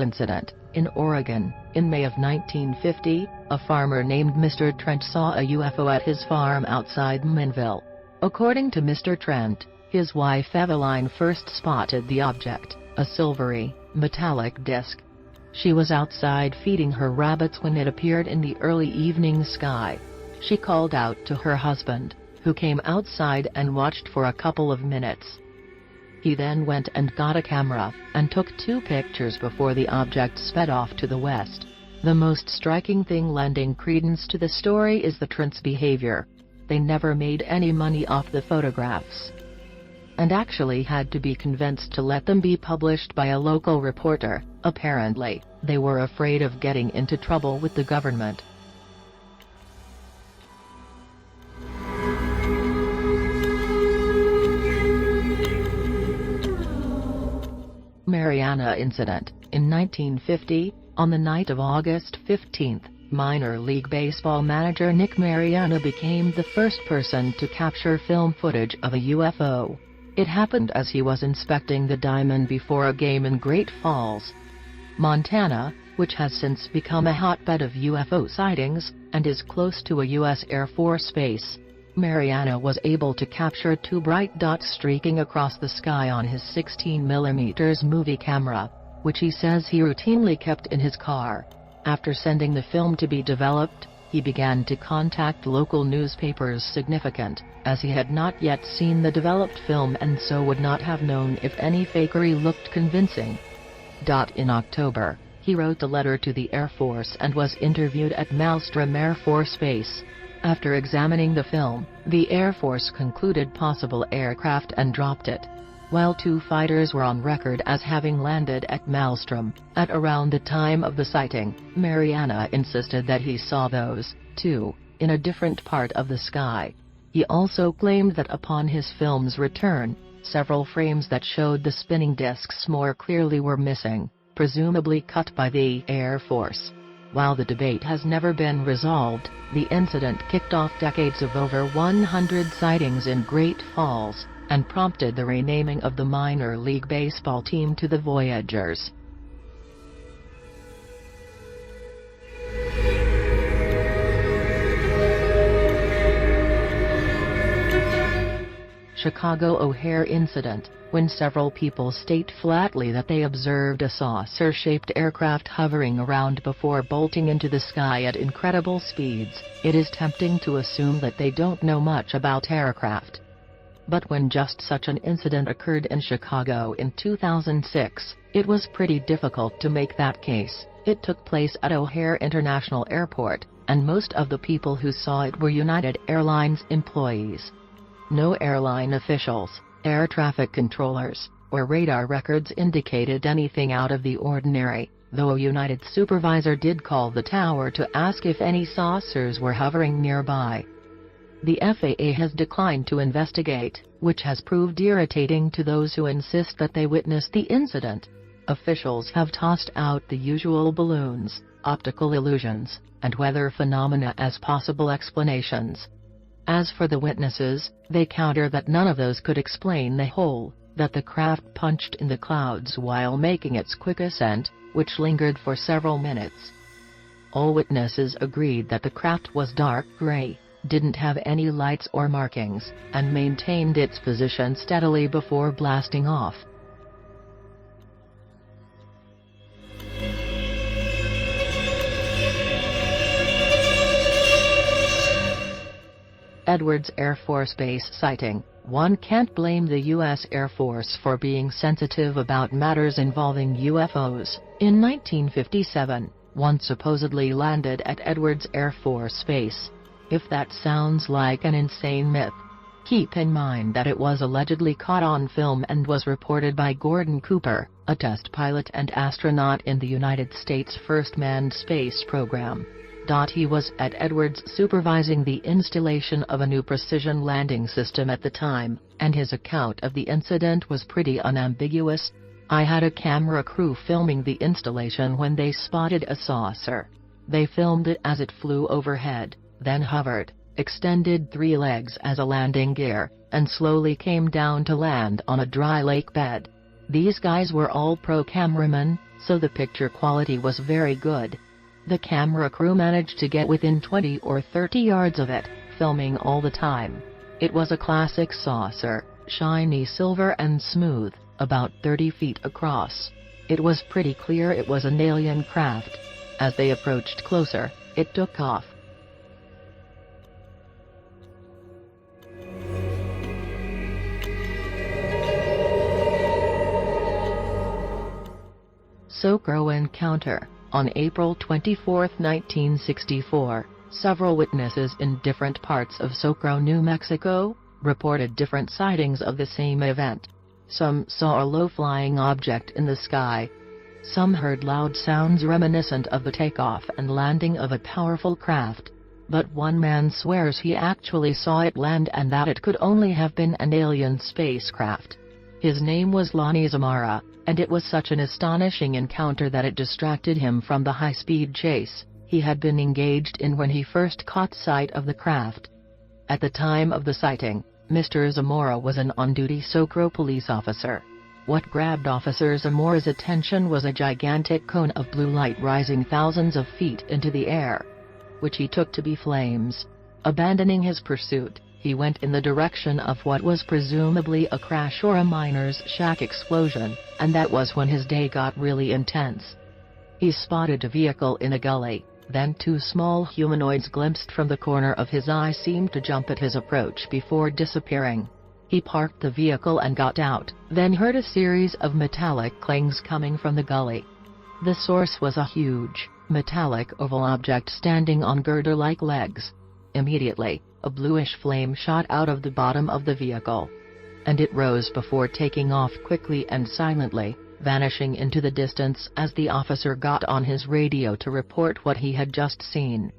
incident. In Oregon, in May of 1950, a farmer named Mr. Trent saw a UFO at his farm outside Minville. According to Mr. Trent, his wife Eveline first spotted the object, a silvery, metallic disc. She was outside feeding her rabbits when it appeared in the early evening sky. She called out to her husband, who came outside and watched for a couple of minutes. He then went and got a camera, and took 2 pictures before the object sped off to the west. The most striking thing lending credence to the story is the Trent's behavior. They never made any money off the photographs, and actually had to be convinced to let them be published by a local reporter. Apparently, they were afraid of getting into trouble with the government. Mariana Incident. In 1950, on the night of August 15, minor league baseball manager Nick Mariana became the first person to capture film footage of a UFO. It happened as he was inspecting the diamond before a game in Great Falls, Montana, which has since become a hotbed of UFO sightings, and is close to a U.S. Air Force base. Mariana was able to capture 2 bright dots streaking across the sky on his 16mm movie camera, which he says he routinely kept in his car. After sending the film to be developed, he began to contact local newspapers significant, as he had not yet seen the developed film and so would not have known if any fakery looked convincing. In October, he wrote a letter to the Air Force and was interviewed at Malmstrom Air Force Base. After examining the film, the Air Force concluded possible aircraft and dropped it. While 2 fighters were on record as having landed at Malmstrom, at around the time of the sighting, Mariana insisted that he saw those, too, in a different part of the sky. He also claimed that upon his film's return, several frames that showed the spinning discs more clearly were missing, presumably cut by the Air Force. While the debate has never been resolved, the incident kicked off decades of over 100 sightings in Great Falls, and prompted the renaming of the minor league baseball team to the Voyagers. Chicago O'Hare Incident. When several people state flatly that they observed a saucer-shaped aircraft hovering around before bolting into the sky at incredible speeds, it is tempting to assume that they don't know much about aircraft. But when just such an incident occurred in Chicago in 2006, it was pretty difficult to make that case. It took place at O'Hare International Airport, and most of the people who saw it were United Airlines employees. No airline officials, air traffic controllers, or radar records indicated anything out of the ordinary, though a United supervisor did call the tower to ask if any saucers were hovering nearby. The FAA has declined to investigate, which has proved irritating to those who insist that they witnessed the incident. Officials have tossed out the usual balloons, optical illusions, and weather phenomena as possible explanations. As for the witnesses, they counter that none of those could explain the hole that the craft punched in the clouds while making its quick ascent, which lingered for several minutes. All witnesses agreed that the craft was dark gray, didn't have any lights or markings, and maintained its position steadily before blasting off. Edwards Air Force Base sighting. One can't blame the U.S. Air Force for being sensitive about matters involving UFOs. In 1957, one supposedly landed at Edwards Air Force Base. If that sounds like an insane myth, keep in mind that it was allegedly caught on film and was reported by Gordon Cooper, a test pilot and astronaut in the United States' first manned space program. He was at Edwards supervising the installation of a new precision landing system at the time, and his account of the incident was pretty unambiguous. "I had a camera crew filming the installation when they spotted a saucer. They filmed it as it flew overhead, then hovered, extended 3 legs as a landing gear, and slowly came down to land on a dry lake bed. These guys were all pro cameramen, so the picture quality was very good. The camera crew managed to get within 20 or 30 yards of it, filming all the time. It was a classic saucer, shiny silver and smooth, about 30 feet across. It was pretty clear it was an alien craft. As they approached closer, it took off. Socro encounter. On April 24, 1964, several witnesses in different parts of Socro, New Mexico, reported different sightings of the same event. Some saw a low-flying object in the sky. Some heard loud sounds reminiscent of the takeoff and landing of a powerful craft. But one man swears he actually saw it land and that it could only have been an alien spacecraft. His name was Lonnie Zamora, and it was such an astonishing encounter that it distracted him from the high-speed chase he had been engaged in when he first caught sight of the craft. At the time of the sighting, Mr. Zamora was an on-duty Socro police officer. What grabbed Officer Zamora's attention was a gigantic cone of blue light rising thousands of feet into the air, which he took to be flames. Abandoning his pursuit, he went in the direction of what was presumably a crash or a miner's shack explosion, and that was when his day got really intense. He spotted a vehicle in a gully, then two small humanoids glimpsed from the corner of his eye seemed to jump at his approach before disappearing. He parked the vehicle and got out, then heard a series of metallic clangs coming from the gully. The source was a huge, metallic oval object standing on girder-like legs. Immediately, a bluish flame shot out of the bottom of the vehicle. And it rose before taking off quickly and silently, vanishing into the distance as the officer got on his radio to report what he had just seen.